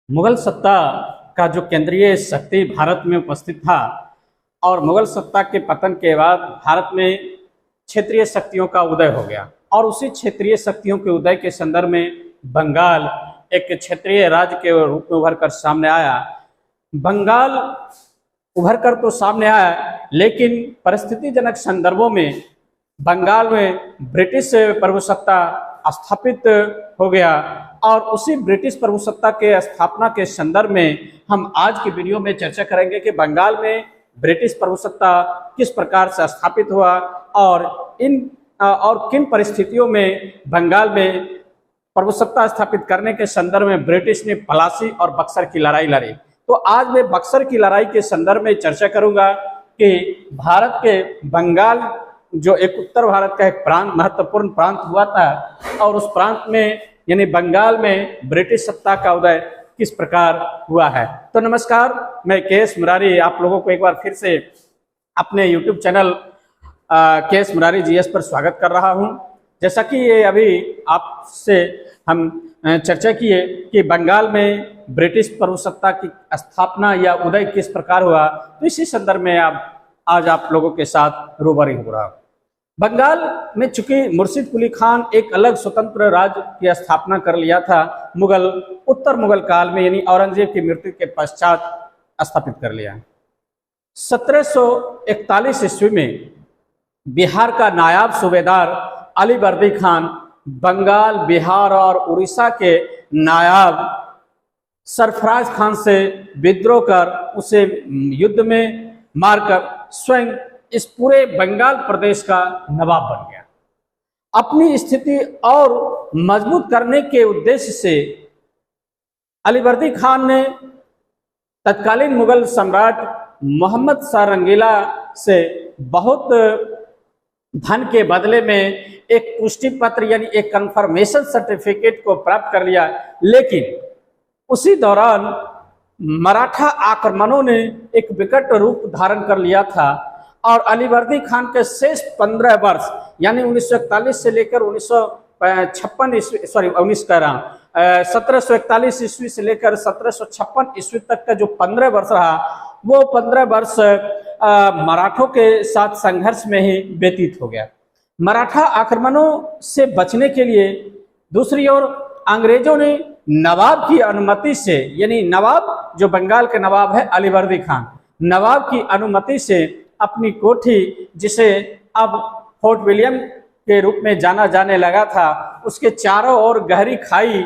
मुगल सत्ता का जो केंद्रीय शक्ति भारत में उपस्थित था और मुगल सत्ता के पतन के बाद भारत में क्षेत्रीय शक्तियों का उदय हो गया और उसी क्षेत्रीय शक्तियों के उदय के संदर्भ में बंगाल एक क्षेत्रीय राज्य के रूप में उभर कर सामने आया। बंगाल उभर कर तो सामने आया, लेकिन परिस्थितिजनक संदर्भों में बंगाल में ब्रिटिश प्रभुसत्ता स्थापित हो गया और उसी ब्रिटिश प्रभुसत्ता के स्थापना के संदर्भ में हम आज की वीडियो में चर्चा करेंगे कि बंगाल में ब्रिटिश प्रभुसत्ता किस प्रकार से स्थापित हुआ और किन परिस्थितियों में बंगाल में प्रभुसत्ता स्थापित करने के संदर्भ में ब्रिटिश ने पलासी और बक्सर की लड़ाई लड़ी। तो आज मैं बक्सर की लड़ाई के संदर्भ में चर्चा करूंगा कि भारत के बंगाल जो एक उत्तर भारत का एक प्रांत महत्वपूर्ण प्रांत हुआ था और उस प्रांत में यानी बंगाल में ब्रिटिश सत्ता का उदय किस प्रकार हुआ है। तो नमस्कार, मैं के.एस. मुरारी आप लोगों को एक बार फिर से अपने YouTube channel KS. Murari GS पर स्वागत कर रहा हूं। जैसा कि ये अभी आपसे हम चर्चा किए कि बंगाल में ब्रिटिश प्रभुसत्ता की स्थापना या उदय किस प्रकार हुआ, तो इसी संदर्भ में आज आप लोगों के साथ रूबरू हो रहा हूं। बंगाल में चूंकि मुर्शिद कुली खान एक अलग स्वतंत्र राज्य की स्थापना कर लिया था, उत्तर मुगल काल में यानी औरंगजेब की मृत्यु के पश्चात स्थापित कर लिया। 1741 ईस्वी में बिहार का नायाब सूबेदार अलीवर्दी खान बंगाल, बिहार और उड़ीसा के नायाब सरफराज खान से विद्रोह कर उसे युद्ध में मारकर स्वयं इस पूरे बंगाल प्रदेश का नवाब बन गया। अपनी स्थिति और मजबूत करने के उद्देश्य से अलीवर्दी खान ने तत्कालीन मुगल सम्राट मोहम्मद शाह रंगीला से बहुत धन के बदले में एक पुष्टि पत्र यानी एक कंफर्मेशन सर्टिफिकेट को प्राप्त कर लिया। लेकिन उसी दौरान मराठा आक्रमणों ने एक विकट रूप धारण कर लिया था और अलीवर्दी खान के शेष 15 वर्ष यानी 1941 से लेकर 1741 ईस्वी से लेकर 1756 ईस्वी तक का जो 15 वर्ष रहा, वो 15 वर्ष मराठों के साथ संघर्ष में ही व्यतीत हो गया। मराठा आक्रमणों से बचने के लिए दूसरी ओर अंग्रेजों ने नवाब की अनुमति से, यानी नवाब जो बंगाल के नवाब है अलीवर्दी खान, नवाब की अनुमति से अपनी कोठी, जिसे अब फोर्ट विलियम के रूप में जाना जाने लगा था, उसके चारों ओर गहरी खाई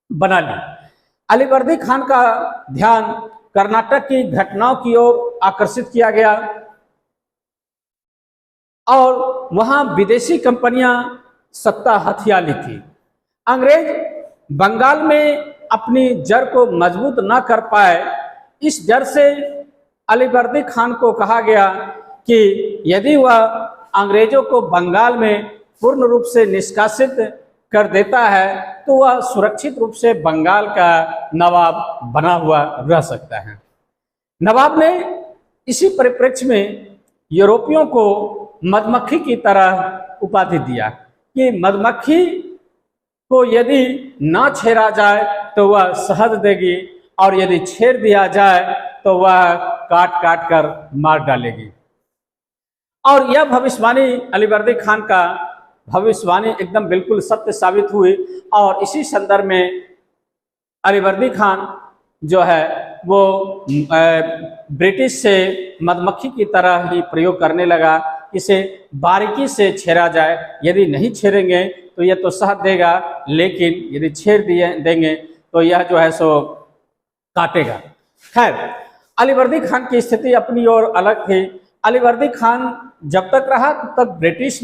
बना ली। अलीवर्दी खान का ध्यान कर्नाटक की घटनाओं की ओर आकर्षित किया गया और वहां विदेशी कंपनियां सत्ता हथिया ली थी। अंग्रेज बंगाल में अपनी जड़ को मजबूत न कर पाए। इस जड़ से अलीवर्दी खान को कहा गया कि यदि वह अंग्रेजों को बंगाल में पूर्ण रूप से निष्कासित कर देता है तो वह सुरक्षित रूप से बंगाल का नवाब बना हुआ रह सकता है। नवाब ने इसी परिप्रेक्ष्य में यूरोपियों को मधुमक्खी की तरह उपाधि दिया कि मधुमक्खी को यदि ना छेड़ा जाए तो वह शहद देगी और यदि छेड़ दिया जाए तो वह काट काट कर मार डालेगी। और यह भविष्यवाणी अलीवर्दी खान का भविष्यवाणी एकदम बिल्कुल सत्य साबित हुई और इसी संदर्भ में अलीवर्दी खान जो है वो ब्रिटिश से मधुमक्खी की तरह ही प्रयोग करने लगा। इसे बारीकी से छेड़ा जाए, यदि नहीं छेड़ेंगे तो यह तो शहद देगा, लेकिन यदि छेड़ देंगे तो यह जो है सो काटेगा। खैर, अलीवर्दी खान की स्थिति अपनी ओर अलग थी। अलीवर्दी खान जब तक रहा तब तक ब्रिटिश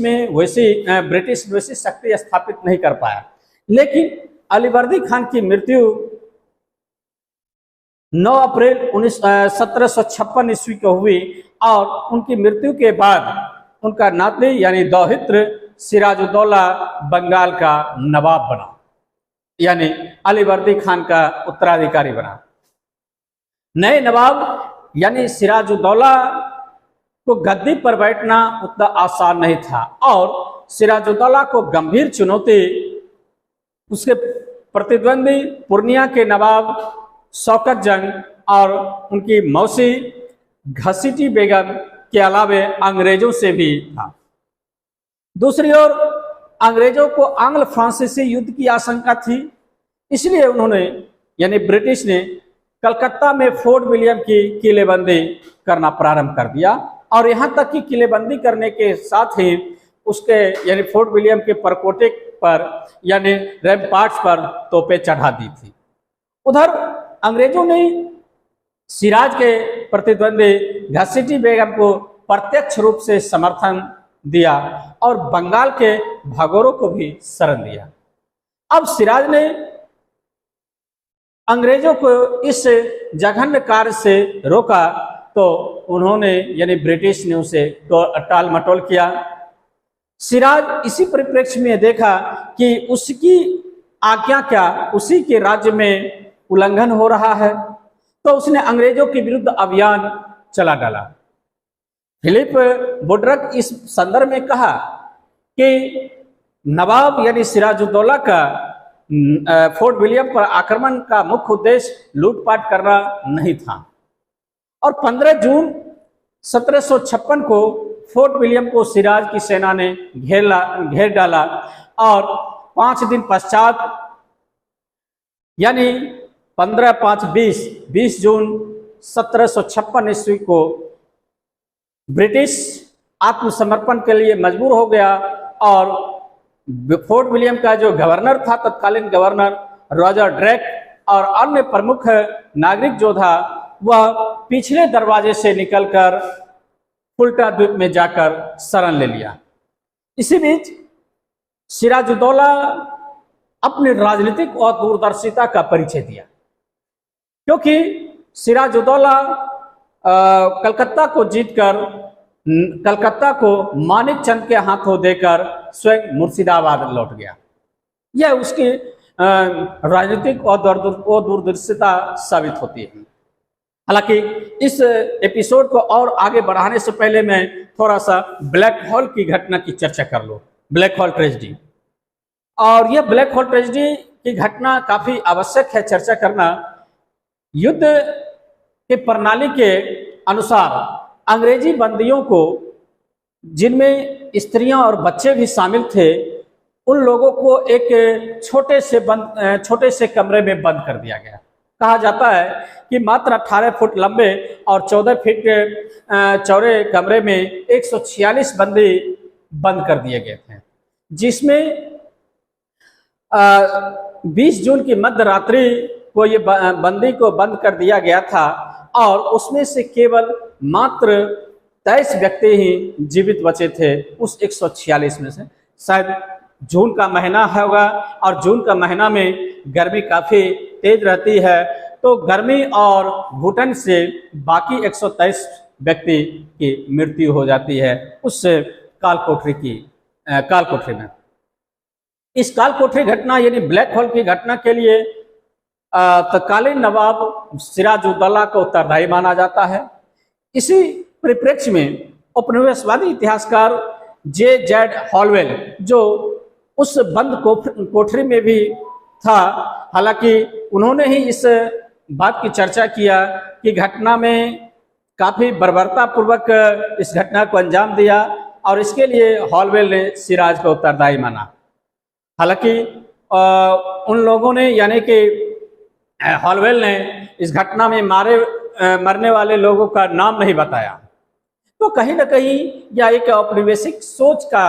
वैसी शक्ति स्थापित नहीं कर पाया। लेकिन अलीवर्दी खान की मृत्यु 9 अप्रैल 1756 ईस्वी को हुई और उनकी मृत्यु के बाद उनका नाती यानी दौहित्र सिराजुद्दौला बंगाल का नवाब बना, यानी अलीवर्दी खान का उत्तराधिकारी बना। नए नवाब यानी सिराजुद्दौला को गद्दी पर बैठना उतना आसान नहीं था और सिराजुद्दौला को गंभीर चुनौती उसके प्रतिद्वंदी पूर्णिया के नवाब शौकत जंग और उनकी मौसी घसीटी बेगम के अलावे अंग्रेजों से भी था। दूसरी ओर अंग्रेजों को आंग्ल फ्रांसीसी युद्ध की आशंका थी, इसलिए उन्होंने यानी ब्रिटिश ने कलकत्ता में फोर्ट विलियम की किलेबंदी करना प्रारंभ कर दिया और यहाँ तक कि किलेबंदी करने के साथ ही उसके यानी फोर्ट विलियम के परकोटे पर यानी रैम्पार्ट्स पर तोपें चढ़ा दी थी। उधर अंग्रेजों ने सिराज के प्रतिद्वंदी घसीटी बेगम को प्रत्यक्ष रूप से समर्थन दिया और बंगाल के भागोरों को भी शरण दिया। अब सिराज ने अंग्रेजों को इस जघन्य कार्य से रोका तो उन्होंने यानी ब्रिटिश ने उसे टाल मटोल किया। सिराज इसी परिप्रेक्ष्य में देखा कि उसकी आज्ञा क्या उसी के राज्य में उल्लंघन हो रहा है, तो उसने अंग्रेजों के विरुद्ध अभियान चला डाला। फिलिप वुडरक इस संदर्भ में कहा कि नवाब यानी सिराजुद्दौला का फोर्ट विलियम पर आक्रमण का मुख्य उद्देश्य लूटपाट करना नहीं था और 15 जून 1756 को फोर्ट विलियम को सिराज की सेना ने घेर डाला और 5 दिन पश्चात यानी 15/5/20 जून 1756 ईस्वी को ब्रिटिश आत्मसमर्पण के लिए मजबूर हो गया और फोर्ट विलियम का जो गवर्नर था, तत्कालीन गवर्नर रॉजर ड्रेक और अन्य प्रमुख नागरिक योद्धा, वह पिछले दरवाजे से निकलकर फुल्टा द्वीप में जाकर शरण ले लिया। इसी बीच सिराजुद्दौला अपनी राजनीतिक और दूरदर्शिता का परिचय दिया, क्योंकि सिराजुद्दौला कलकत्ता को जीतकर कलकत्ता को मानिक चंद के हाथों देकर स्वयं मुर्शिदाबाद लौट गया। यह उसकी राजनीतिक और दूरदर्शिता साबित होती है। हालांकि इस एपिसोड को और आगे बढ़ाने से पहले मैं थोड़ा सा ब्लैक होल की घटना की चर्चा कर लूं। ब्लैक होल ट्रेजेडी, और यह ब्लैक होल ट्रेजेडी की घटना काफी आवश्यक है चर्चा करना। युद्ध के प्रणाली के अनुसार अंग्रेजी बंदियों को, जिनमें स्त्रियां और बच्चे भी शामिल थे, उन लोगों को एक छोटे से कमरे में बंद कर दिया गया। कहा जाता है कि मात्र 18 फुट लंबे और 14 फीट चौड़े कमरे में 146 बंदी बंद कर दिए गए थे, जिसमें 20 जून की मध्य रात्रि को ये बंदी को बंद कर दिया गया था और उसमें से केवल मात्र 23 व्यक्ति ही जीवित बचे थे उस 146 में से। शायद जून का महीना होगा और जून का महीना में गर्मी काफ़ी तेज रहती है, तो गर्मी और घुटन से बाकी 123 व्यक्ति की मृत्यु हो जाती है उस कालकोठरी में। इस कालकोठरी घटना यानी ब्लैक होल की घटना के लिए तत्कालीन नवाब सिराजुद्दौला को उत्तरदायी माना जाता है। इसी परिप्रेक्ष्य में उपनिवेशवादी इतिहासकार J.Z. हॉलवेल, जो उस बंद कोठरी में भी था, हालांकि उन्होंने ही इस बात की चर्चा किया कि घटना में काफ़ी बर्बरतापूर्वक इस घटना को अंजाम दिया और इसके लिए हॉलवेल ने सिराज को उत्तरदायी माना। हालांकि उन लोगों ने यानी कि हॉलवेल ने इस घटना में मरने वाले लोगों का नाम नहीं बताया, तो कहीं ना कहीं यह एक औपनिवेशिक सोच का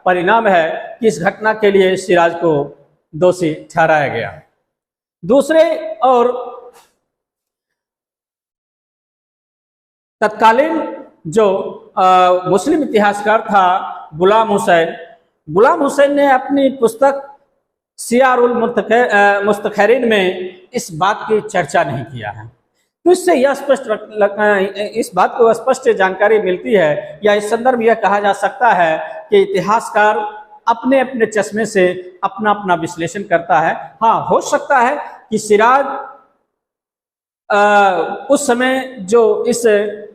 परिणाम है कि इस घटना के लिए सिराज को दोषी ठहराया गया। दूसरे और तत्कालीन जो मुस्लिम इतिहासकार था गुलाम हुसैन ने अपनी पुस्तक सियारुल मुस्तखरीन में इस बात की चर्चा नहीं किया है। तो इससे यह इस बात को स्पष्ट जानकारी मिलती है या इस संदर्भ यह कहा जा सकता है कि इतिहासकार अपने अपने चश्मे से अपना अपना विश्लेषण करता है। हाँ, हो सकता है कि सिराज उस समय जो इस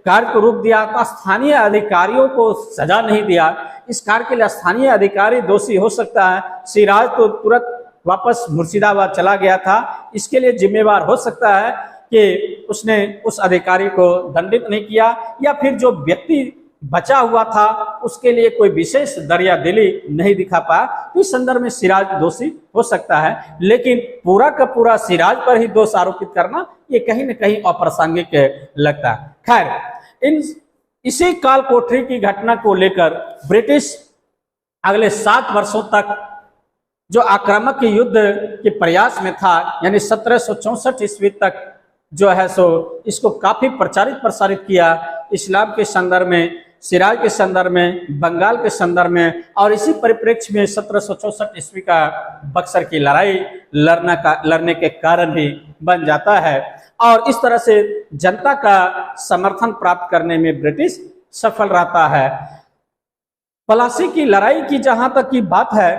कार्य को रोक दिया था, स्थानीय अधिकारियों को सजा नहीं दिया, इस कार्य के लिए स्थानीय अधिकारी दोषी हो सकता है। सिराज तो तुरंत वापस मुर्शिदाबाद चला गया था। इसके लिए जिम्मेवार हो सकता है कि उसने उस अधिकारी को दंडित नहीं किया, या फिर जो व्यक्ति बचा हुआ था उसके लिए कोई विशेष दरिया दिली नहीं दिखा पाया। तो इस संदर्भ में सिराज दोषी हो सकता है, लेकिन पूरा का पूरा सिराज पर ही दोष आरोपित करना ये कहीं न कहीं अप्रासंगिक लगता है। खैर, इसी काल कोठरी की घटना को लेकर ब्रिटिश अगले 7 वर्षों तक जो आक्रामक युद्ध के प्रयास में था, यानी 1764 ईस्वी तक जो है सो इसको काफी प्रचारित प्रसारित किया, इस्लाम के संदर्भ में, सिराज के संदर्भ में, बंगाल के संदर्भ में। और इसी परिप्रेक्ष्य में 1764 ईस्वी का बक्सर की लड़ाई लड़ने के कारण भी बन जाता है, और इस तरह से जनता का समर्थन प्राप्त करने में ब्रिटिश सफल रहता है। प्लासी की लड़ाई की जहां तक की बात है,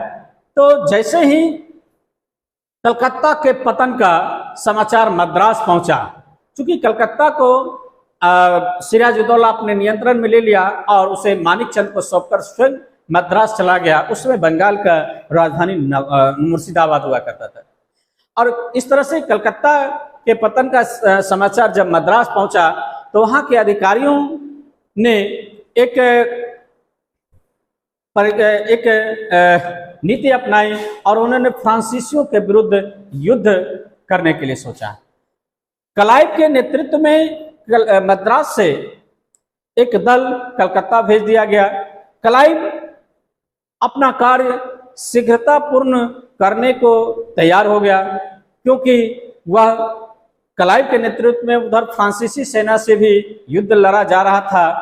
तो जैसे ही कलकत्ता के पतन का समाचार मद्रास पहुंचा, क्योंकि कलकत्ता को सिराजुद्दौला अपने नियंत्रण में ले लिया और उसे मानिकचंद को सौंपकर स्वयं मद्रास चला गया। उसमें बंगाल का राजधानी मुर्शिदाबाद हुआ करता था, और इस तरह से कलकत्ता के पतन का समाचार जब मद्रास पहुंचा तो वहां के अधिकारियों ने एक नीति अपनाई और उन्होंने फ्रांसीसियों के विरुद्ध युद्ध करने के लिए सोचा। क्लाइव के नेतृत्व में मद्रास से एक दल कलकत्ता भेज दिया गया। क्लाइव अपना कार्य शीघ्रतापूर्ण करने को तैयार हो गया, क्योंकि वह क्लाइव के नेतृत्व में उधर फ्रांसीसी सेना से भी युद्ध लड़ा जा रहा था।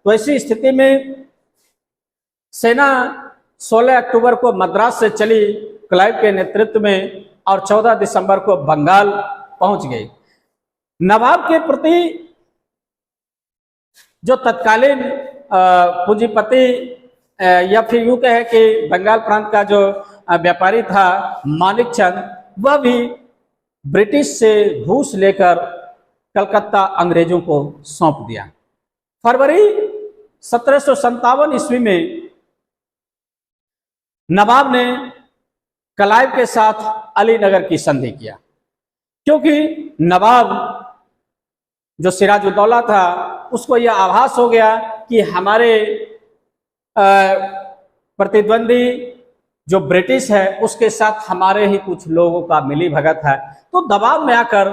तो ऐसी स्थिति में सेना 16 अक्टूबर को मद्रास से चली क्लाइव के नेतृत्व में, और 14 दिसंबर को बंगाल पहुंच गई। नवाब के प्रति जो तत्कालीन पूंजीपति या फिर यूं कहे कि बंगाल प्रांत का जो व्यापारी था मानिकचंद, वह भी ब्रिटिश से घूस लेकर कलकत्ता अंग्रेजों को सौंप दिया। फरवरी 1757 ईस्वी में नवाब ने क्लाइव के साथ अलीनगर की संधि किया, क्योंकि नवाब जो सिराजुद्दौला था उसको यह आभास हो गया कि हमारे प्रतिद्वंदी जो ब्रिटिश है उसके साथ हमारे ही कुछ लोगों का मिली भगत है। तो दबाव में आकर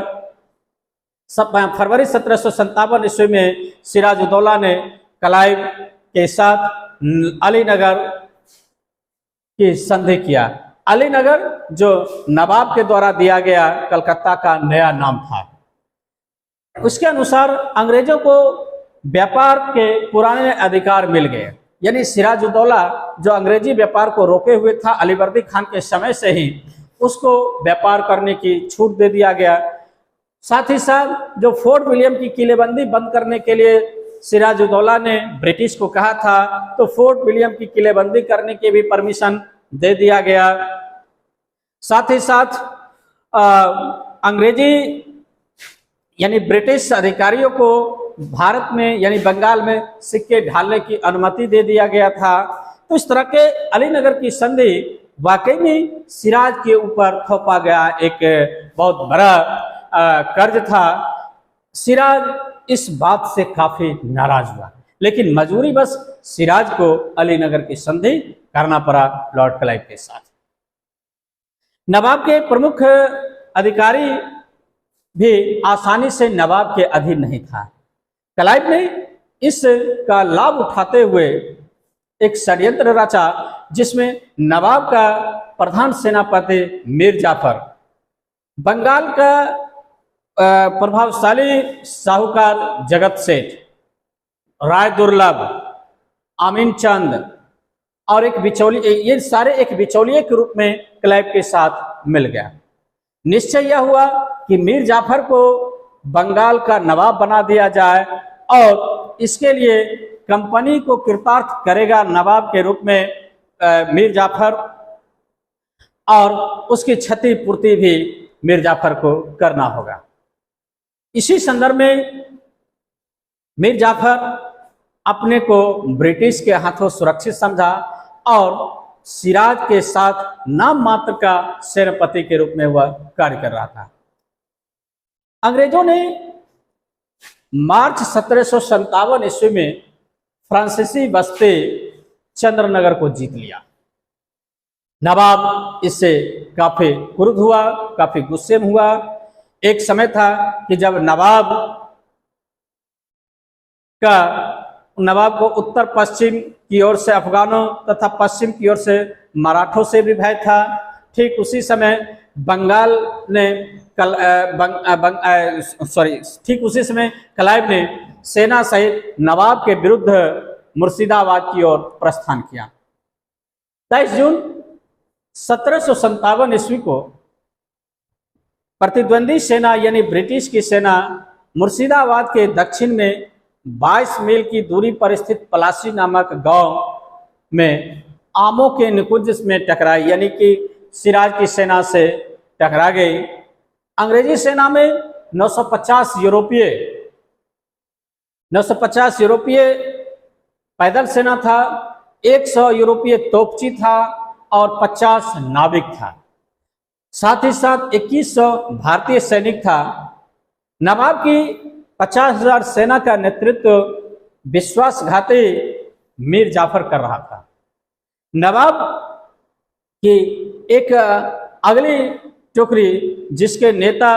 फरवरी 1757 ईस्वी में सिराजुद्दौला ने क्लाइव के साथ अलीनगर की संधि किया। अलीनगर जो नवाब के द्वारा दिया गया कलकत्ता का नया नाम था। उसके अनुसार अंग्रेजों को व्यापार के पुराने अधिकार मिल गए, यानी सिराजुद्दौला जो अंग्रेजी व्यापार को रोके हुए था अलीवर्दी खान के समय से ही, उसको व्यापार करने की छूट दे दिया गया। साथ ही साथ जो फोर्ट विलियम की किलेबंदी बंद करने के लिए सिराजुद्दौला ने ब्रिटिश को कहा था, तो फोर्ट विलियम की किलेबंदी करने की भी परमिशन दे दिया गया। साथ ही साथ अंग्रेजी यानी ब्रिटिश अधिकारियों को भारत में यानी बंगाल में सिक्के ढालने की अनुमति दे दिया गया था। तो इस तरह के अलीनगर की संधि वाकई में सिराज के ऊपर थोपा गया एक बहुत बड़ा कर्ज था। सिराज इस बात से काफी नाराज हुआ, लेकिन मजबूरी बस सिराज को अलीनगर की संधि करना पड़ा लॉर्ड क्लाइव के साथ। नवाब के प्रमुख अधिकारी भी आसानी से नवाब के अधीन नहीं था। क्लाइव ने इसका लाभ उठाते हुए एक षड्यंत्र रचा, जिसमें नवाब का प्रधान सेनापति मीर जाफर, बंगाल का प्रभावशाली साहूकार जगत सेठ, राय दुर्लभ, अमीन चंद और एक बिचौलिए, ये सारे एक बिचौलिए के रूप में क्लाइव के साथ मिल गया। निश्चय यह हुआ कि मीर जाफर को बंगाल का नवाब बना दिया जाए और इसके लिए कंपनी को कृतार्थ करेगा नवाब के रूप में मीर जाफर, और उसकी क्षतिपूर्ति भी मीर जाफर को करना होगा। इसी संदर्भ में मीर जाफर अपने को ब्रिटिश के हाथों सुरक्षित समझा और सिराज के साथ नाम मात्र का सेनापति के रूप में वह कार्य कर रहा था। अंग्रेजों ने मार्च 1757 ईस्वी में फ्रांसीसी बस्ती चंद्रनगर को जीत लिया। नवाब इससे काफी क्रुद्ध हुआ, काफी गुस्से में हुआ। एक समय था कि जब नवाब को उत्तर पश्चिम की ओर से अफगानों तथा पश्चिम की ओर से मराठों से भी भय था। ठीक उसी समय क्लाइव ने सेना सहित नवाब के विरुद्ध मुर्शिदाबाद की ओर प्रस्थान किया। 23 जून 1757 ईस्वी को प्रतिद्वंदी सेना यानी ब्रिटिश की सेना मुर्शिदाबाद के दक्षिण में 22 मील की दूरी पर स्थित पलासी नामक गांव में आमों के निकुंज में टकराई, यानी कि सिराज की सेना से टकरा गई। अंग्रेजी सेना में 950 यूरोपीय पैदल सेना था, 100 यूरोपीय तोपची था और 50 नाविक था। साथ ही साथ 2100 भारतीय सैनिक था। नवाब की 50,000 सेना का नेतृत्व विश्वासघाती मीर जाफर कर रहा था। नवाब की एक अगली टुकड़ी जिसके नेता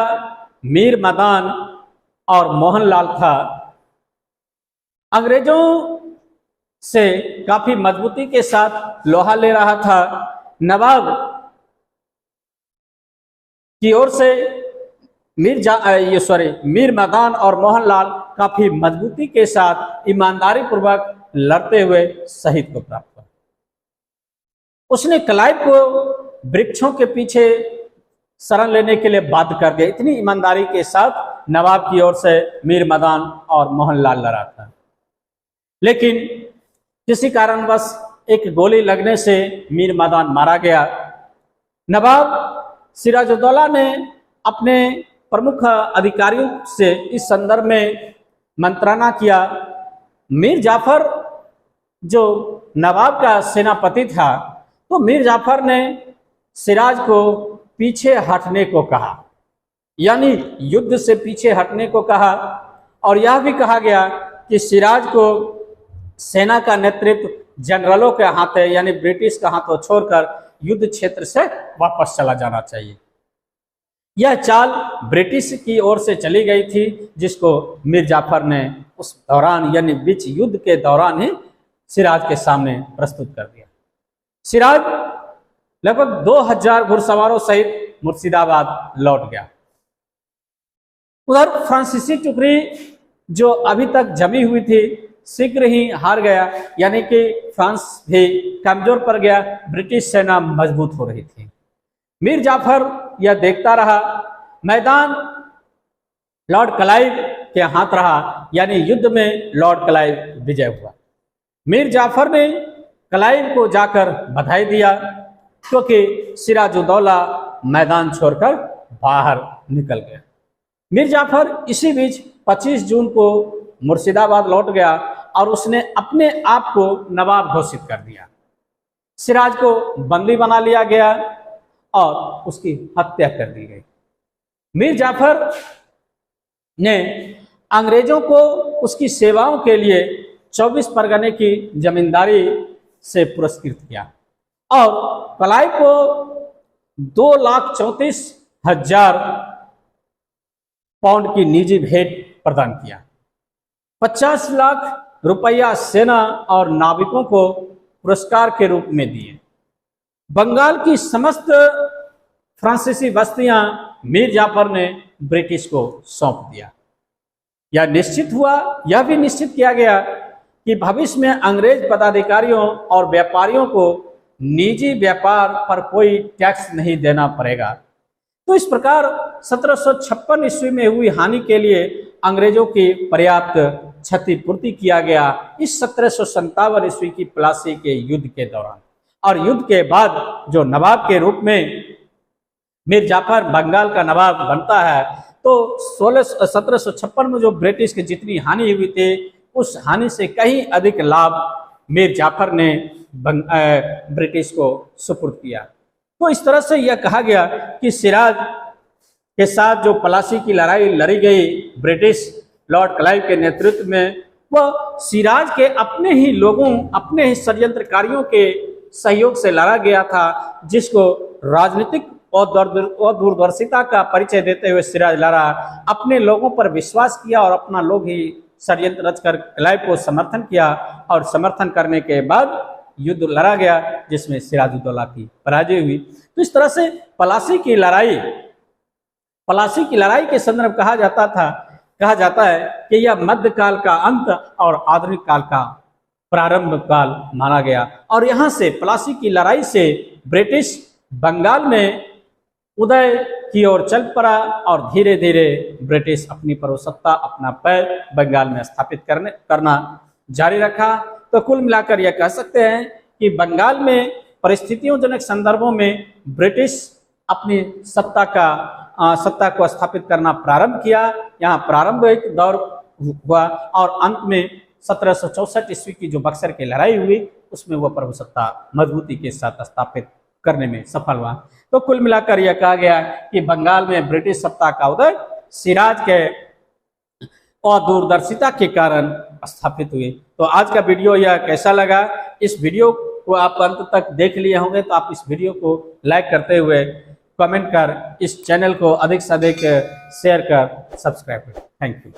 मीर मदान और मोहनलाल था, अंग्रेजों से काफी मजबूती के साथ लोहा ले रहा था। नवाब की ओर से मीर मदान और मोहनलाल काफी मजबूती के साथ ईमानदारी पूर्वक लड़ते हुए शहीद को प्राप्त हुआ। उसने क्लाइव को वृक्षों के पीछे शरण लेने के लिए बाध्य कर दिया। इतनी ईमानदारी के साथ नवाब की ओर से मीर मदान और मोहनलाल लड़ा था। लेकिन किसी कारणवश एक गोली लगने से मीर मदान मारा गया। नवाब सिराजुद्दौला ने अपने प्रमुख अधिकारियों से इस संदर्भ में मंत्रणा किया। मीर जाफर जो नवाब का सेनापति था, तो मीर जाफर ने सिराज को पीछे हटने को कहा, यानी युद्ध से पीछे हटने को कहा। और यह भी कहा गया कि सिराज को सेना का नेतृत्व जनरलों के हाथे यानी ब्रिटिश के हाथों छोड़कर युद्ध क्षेत्र से वापस चला जाना चाहिए। यह चाल ब्रिटिश की ओर से चली गई थी, जिसको मीर जाफर ने उस दौरान यानी बीच युद्ध के दौरान ही सिराज के सामने प्रस्तुत कर दिया। सिराज लगभग 2000 घुड़सवारों सहित मुर्शिदाबाद लौट गया। उधर फ्रांसीसी टुकड़ी जो अभी तक जमी हुई थी शीघ्र ही हार गया, यानी कि फ्रांस भी कमजोर पड़ गया। ब्रिटिश सेना मजबूत हो रही थी। मीर जाफर यह देखता रहा। मैदान लॉर्ड क्लाइव के हाथ रहा, यानी युद्ध में लॉर्ड क्लाइव विजय हुआ। मीर जाफर ने क्लाइव को जाकर बधाई दिया, क्योंकि सिराजुद्दौला मैदान छोड़कर बाहर निकल गया। मीर जाफर इसी बीच 25 जून को मुर्शिदाबाद लौट गया और उसने अपने आप को नवाब घोषित कर दिया। सिराज को बंदी बना लिया गया और उसकी हत्या कर दी गई। मीर जाफर ने अंग्रेजों को उसकी सेवाओं के लिए 24 परगने की जमींदारी से पुरस्कृत किया और क्लाइव को 2,34,000 पाउंड की निजी भेंट प्रदान किया। 50 लाख रुपया सेना और नाविकों को पुरस्कार के रूप में दिए। बंगाल की समस्त फ्रांसीसी बस्तियां मीर जाफर ने ब्रिटिश को सौंप दिया। यह भी निश्चित किया गया कि भविष्य में अंग्रेज पदाधिकारियों और व्यापारियों को निजी व्यापार पर कोई टैक्स नहीं देना पड़ेगा। तो इस प्रकार 1756 ईस्वी में हुई हानि के लिए अंग्रेजों की पर्याप्त क्षतिपूर्ति किया गया इस 1757 ईस्वी की प्लासी के युद्ध के दौरान। और युद्ध के बाद जो नवाब के रूप में मीर जाफर बंगाल का नवाब बनता है, तो 1756 में जो ब्रिटिश की जितनी हानि हुई थी, उस हानि से कहीं अधिक लाभ मीर जाफर ने ब्रिटिश को सुपुर्द किया। तो इस तरह से यह कहा गया कि सिराज के साथ जो पलासी की लड़ाई लड़ी गई ब्रिटिश लॉर्ड क्लाइव के नेतृत्व में, वह सिराज के अपने ही लोगों, अपने ही षड्यंत्रकारियों के सहयोग से लड़ा गया था, जिसको राजनीतिक और दूरदर्शिता का परिचय देते हुए सिराज लड़ा, अपने लोगों पर विश्वास किया और अपना लोग ही षड्यंत्र रचकर क्लाइव को समर्थन किया और समर्थन करने के बाद युद्ध लड़ा गया जिसमें सिराजुद्दौला की पराजय हुई। तो इस तरह से पलासी की लड़ाई के संदर्भ कहा जाता है कि यह मध्यकाल का अंत और आधुनिक काल का प्रारंभ काल माना गया। और यहाँ से पलासी की लड़ाई से ब्रिटिश बंगाल में उदय की ओर चल पड़ा और धीरे धीरे ब्रिटिश अपनी प्रभुसत्ता, अपना पैर बंगाल में स्थापित करना जारी रखा। तो कुल मिलाकर यह कह सकते हैं कि बंगाल में परिस्थितियों जनक संदर्भों में ब्रिटिश अपनी सत्ता को स्थापित करना प्रारंभ किया। यहाँ प्रारंभिक दौर हुआ और अंत में 1764 ईस्वी की जो बक्सर की लड़ाई हुई उसमें वह प्रभुसत्ता मजबूती के साथ स्थापित करने में सफल हुआ। तो कुल मिलाकर यह कहा गया कि बंगाल में ब्रिटिश सत्ता का उदय सिराज के और दूरदर्शिता के कारण स्थापित हुए। तो आज का वीडियो यह कैसा लगा? इस वीडियो को आप अंत तक देख लिए होंगे, तो आप इस वीडियो को लाइक करते हुए कमेंट कर इस चैनल को अधिक से अधिक शेयर कर सब्सक्राइब करें। Thank you.